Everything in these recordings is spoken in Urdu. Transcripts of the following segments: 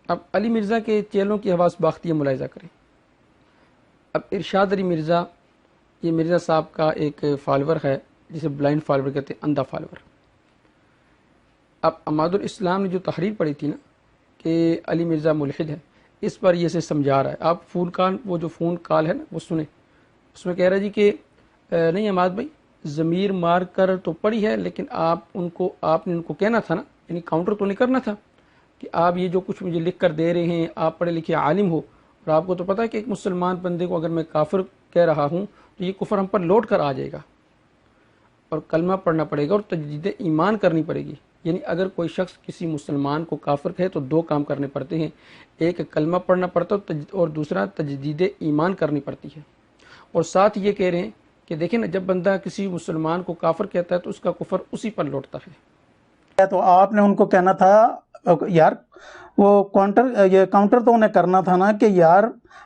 اب علی مرزا کے چیلوں کی حواس باختیہ ملاحظہ کریں. اب ارشاد علی مرزا، یہ مرزا صاحب کا ایک فالور ہے جسے بلائنڈ فالور کہتے ہیں، اندھا فالور. اب عماد الاسلام نے جو تحریر پڑھی تھی نا کہ علی مرزا ملحد ہے، اس پر یہ سے سمجھا رہا ہے. آپ وہ جو فون کال ہے نا وہ سنیں. اس میں کہہ رہا ہے جی کہ نہیں عماد بھائی، ضمیر مار کر تو پڑھی ہے، لیکن آپ نے ان کو کہنا تھا نا، یعنی کاؤنٹر تو نہیں کرنا تھا کہ آپ یہ جو کچھ مجھے لکھ کر دے رہے ہیں، آپ پڑھے لکھے عالم ہو، اور آپ کو تو پتہ ہے کہ ایک مسلمان بندے کو اگر میں کافر کہہ رہا ہوں تو یہ کفر ہم پر لوٹ کر آ جائے گا، اور کلمہ پڑھنا پڑے گا اور تجدید ایمان کرنی پڑے گی. یعنی اگر کوئی شخص کسی مسلمان کو کافر کہے تو دو کام کرنے پڑتے ہیں، ایک کلمہ پڑھنا پڑتا ہے اور دوسرا تجدید ایمان کرنی پڑتی ہے. اور ساتھ یہ کہہ رہے ہیں کہ دیکھیں نا، جب بندہ کسی مسلمان کو کافر کہتا ہے تو اس کا کفر اسی پر لوٹتا ہے. تو آپ نے ان کو کہنا تھا یار، وہ کاؤنٹر تو انہیں کرنا تھا نا کہ یار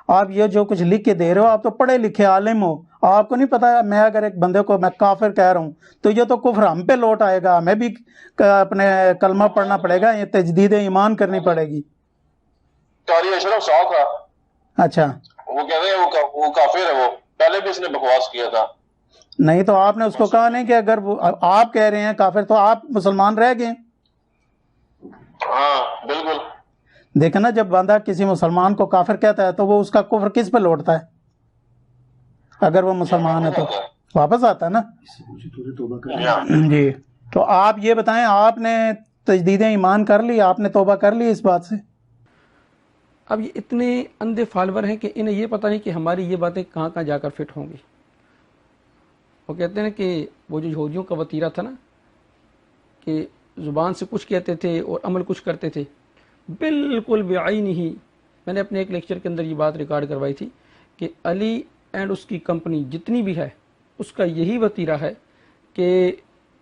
آپ یہ جو کچھ لکھ کے دے رہے ہو، آپ تو پڑھے لکھے عالم ہو، آپ کو نہیں پتا میں اگر ایک بندے کو میں کافر کہہ رہا ہوں تو یہ تو کفر ہم پہ لوٹ آئے گا، ہمیں بھی اپنے کلمہ پڑھنا پڑے گا، یہ تجدید ایمان کرنی پڑے گی. قاری اشرف صاحب تھا، اچھا، وہ کہتے ہیں وہ کافر ہے، وہ پہلے بھی اس نے بکواس کیا تھا. نہیں تو آپ نے اس کو کہا نہیں کہ اگر آپ کہہ رہے ہیں کافر تو آپ مسلمان رہ گئے. ہاں بالکل. دیکھیں نا، جب بندہ کسی مسلمان کو کافر کہتا ہے تو وہ اس کا کفر کس پہ لوٹتا ہے؟ اگر وہ مسلمان ہے تو واپس آتا ہے نا. جی، تو آپ یہ بتائیں، آپ نے تجدید ایمان کر لی، آپ نے توبہ کر لی اس بات سے؟ اب یہ اتنے اندھے فالور ہیں کہ انہیں یہ پتہ نہیں کہ ہماری یہ باتیں کہاں کہاں جا کر فٹ ہوں گی. وہ کہتے ہیں کہ وہ جو یہودیوں کا وتیرہ تھا نا کہ زبان سے کچھ کہتے تھے اور عمل کچھ کرتے تھے، بالکل بعین ہی میں نے اپنے ایک لیکچر کے اندر یہ بات ریکارڈ کروائی تھی کہ علی اینڈ اس کی کمپنی جتنی بھی ہے اس کا یہی وتیرہ ہے کہ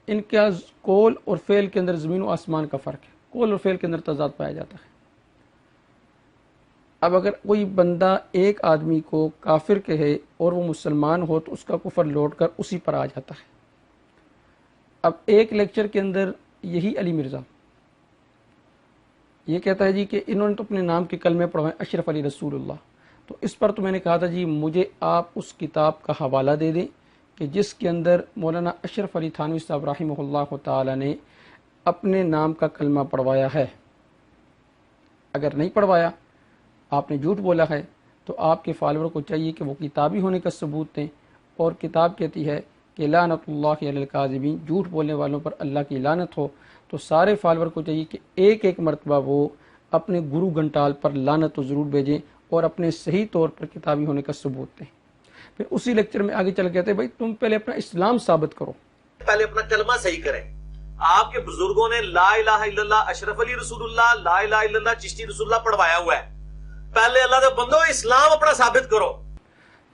ان کا قول اور فعل کے اندر زمین و آسمان کا فرق ہے، قول اور فعل کے اندر تضاد پایا جاتا ہے. اب اگر کوئی بندہ ایک آدمی کو کافر کہے اور وہ مسلمان ہو تو اس کا کفر لوٹ کر اسی پر آ جاتا ہے. اب ایک لیکچر کے اندر یہی علی مرزا یہ کہتا ہے جی کہ انہوں نے تو اپنے نام کے کلمے پڑھوائے اشرف علی رسول اللہ. تو اس پر تو میں نے کہا تھا جی مجھے آپ اس کتاب کا حوالہ دے دیں کہ جس کے اندر مولانا اشرف علی تھانوی صاحب رحمہ اللہ تعالی نے اپنے نام کا کلمہ پڑھوایا ہے. اگر نہیں پڑھوایا، آپ نے جھوٹ بولا ہے، تو آپ کے فالور کو چاہیے کہ وہ کتابی ہونے کا ثبوت دیں. اور کتاب کہتی ہے کہ لعنت اللہ علی الکاذبین، جھوٹ بولنے والوں پر اللہ کی لعنت ہو. تو سارے فالور کو چاہیے کہ ایک ایک مرتبہ وہ اپنے گرو گھنٹال پر لعنت تو ضرور بھیجیں اور اپنے صحیح طور پر کتابی ہونے کا ثبوت دیں. پھر اسی لیکچر میں آگے چل کہتے ہیں بھائی تم پہلے اپنا اسلام ثابت کرو، پہلے اپنا کلمہ صحیح کریں. آپ کے بزرگوں نے لا الہ الا اللہ اشرف علی رسول اللہ، لا الہ الا اللہ چشتی رسول اللہ پڑھوایا ہوا ہے. پہلے اللہ دے بندو اسلام اپنا ثابت کرو.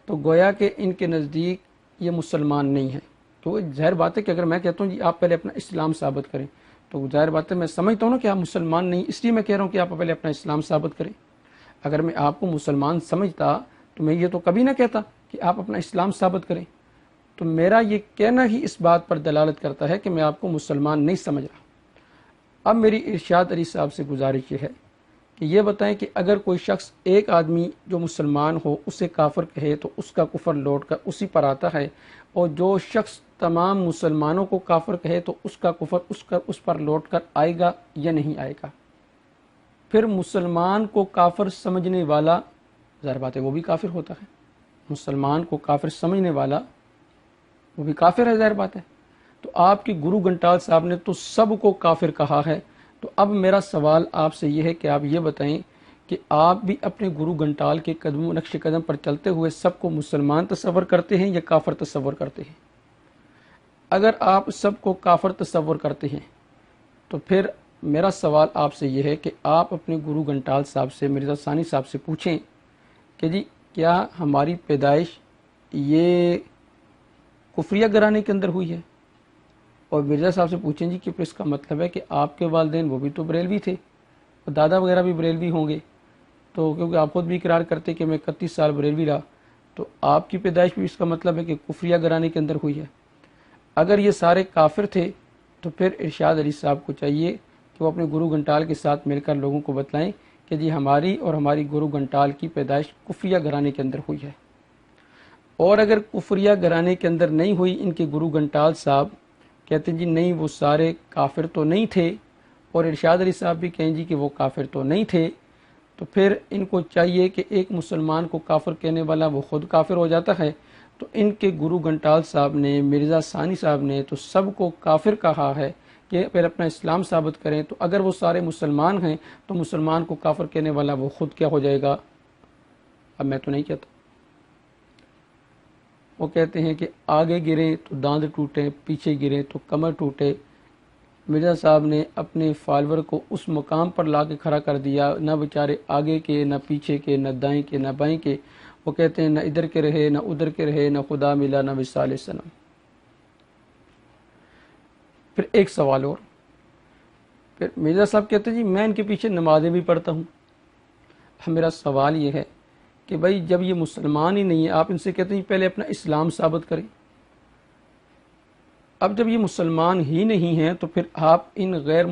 تو گویا کہ ان کے نزدیک یہ مسلمان نہیں ہے. تو ظاہر بات ہے کہ اگر میں کہتا ہوں جی آپ پہلے اپنا اسلام ثابت کریں تو ظاہر بات ہے میں سمجھتا ہوں نا کہ آپ مسلمان نہیں، اس لیے میں کہہ رہا ہوں کہ آپ پہلے اپنا اسلام ثابت کریں. اگر میں آپ کو مسلمان سمجھتا تو میں یہ تو کبھی نہ کہتا کہ آپ اپنا اسلام ثابت کریں. تو میرا یہ کہنا ہی اس بات پر دلالت کرتا ہے کہ میں آپ کو مسلمان نہیں سمجھ رہا. اب میری ارشاد علی صاحب سے گزارش یہ ہے کہ یہ بتائیں کہ اگر کوئی شخص ایک آدمی جو مسلمان ہو اسے کافر کہے تو اس کا کفر لوٹ کر اسی پر آتا ہے، اور جو شخص تمام مسلمانوں کو کافر کہے تو اس کا کفر اس پر لوٹ کر آئے گا یا نہیں آئے گا. پھر مسلمان کو کافر سمجھنے والا ظاہر بات ہے وہ بھی کافر ہوتا ہے. مسلمان کو کافر سمجھنے والا وہ بھی کافر ہے، ظاہر بات ہے. تو آپ کے گرو گھنٹال صاحب نے تو سب کو کافر کہا ہے. تو اب میرا سوال آپ سے یہ ہے کہ آپ یہ بتائیں کہ آپ بھی اپنے گرو گھنٹال کے قدم و نقش قدم پر چلتے ہوئے سب کو مسلمان تصور کرتے ہیں یا کافر تصور کرتے ہیں؟ اگر آپ سب کو کافر تصور کرتے ہیں تو پھر میرا سوال آپ سے یہ ہے کہ آپ اپنے گرو گھنٹال صاحب سے، مرزا ثانی صاحب سے پوچھیں کہ جی کیا ہماری پیدائش یہ کفریہ گرانے کے اندر ہوئی ہے؟ اور مرزا صاحب سے پوچھیں جی کہ پھر اس کا مطلب ہے کہ آپ کے والدین وہ بھی تو بریلوی تھے اور دادا وغیرہ بھی بریلوی ہوں گے، تو کیونکہ آپ خود بھی اقرار کرتے کہ میں 31 سال بریلوی رہا، تو آپ کی پیدائش بھی اس کا مطلب ہے کہ کفریہ گرانے کے اندر ہوئی ہے. اگر یہ سارے کافر تھے تو پھر ارشاد علی صاحب کو چاہیے کہ وہ اپنے گرو گھنٹال کے ساتھ مل کر لوگوں کو بتلائیں کہ جی ہماری اور ہماری گرو گھنٹال کی پیدائش کفریہ گھرانے کے اندر ہوئی ہے، اور اگر کفریہ گھرانے کے اندر نہیں ہوئی، ان کے گرو گھنٹال صاحب کہتے ہیں جی نہیں وہ سارے کافر تو نہیں تھے، اور ارشاد علی صاحب بھی کہیں جی کہ وہ کافر تو نہیں تھے، تو پھر ان کو چاہیے کہ ایک مسلمان کو کافر کہنے والا وہ خود کافر ہو جاتا ہے، تو ان کے گرو گھنٹال صاحب نے، مرزا ثانی صاحب نے تو سب کو کافر کہا ہے کہ پھر اپنا اسلام ثابت کریں، تو اگر وہ سارے مسلمان ہیں تو مسلمان کو کافر کہنے والا وہ خود کیا ہو جائے گا؟ اب میں تو نہیں کہتا. وہ کہتے ہیں کہ آگے گریں تو داند ٹوٹے، پیچھے گریں تو کمر ٹوٹے. مرزا صاحب نے اپنے فالور کو اس مقام پر لا کے کھڑا کر دیا، نہ بیچارے آگے کے، نہ پیچھے کے، نہ دائیں کے، نہ بائیں کے. وہ کہتے ہیں نہ ادھر کے رہے، نہ ادھر کے رہے، نہ خدا ملا، نہ وصال صنم. پھر ایک سوال اور، پھر مرزا صاحب کہتے ہیں جی میں ان کے پیچھے نمازیں بھی پڑھتا ہوں. میرا سوال یہ ہے کہ بھائی جب یہ مسلمان ہی نہیں ہے، آپ ان سے کہتے ہیں پہلے اپنا اسلام ثابت کریں. اب جب یہ مسلمان ہی نہیں ہیں تو پھر آپ ان غیر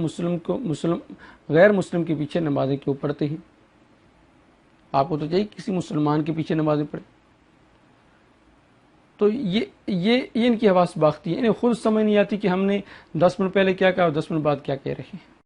مسلم کے پیچھے نمازیں کیوں پڑھتے ہیں؟ آپ کو تو چاہیے کسی مسلمان کے پیچھے نمازیں پڑھیں. تو یہ ان کی حواس باختی ہے، انہیں خود سمجھ نہیں آتی کہ ہم نے 10 منٹ پہلے کیا کہا اور 10 منٹ بعد کیا کہہ رہے ہیں.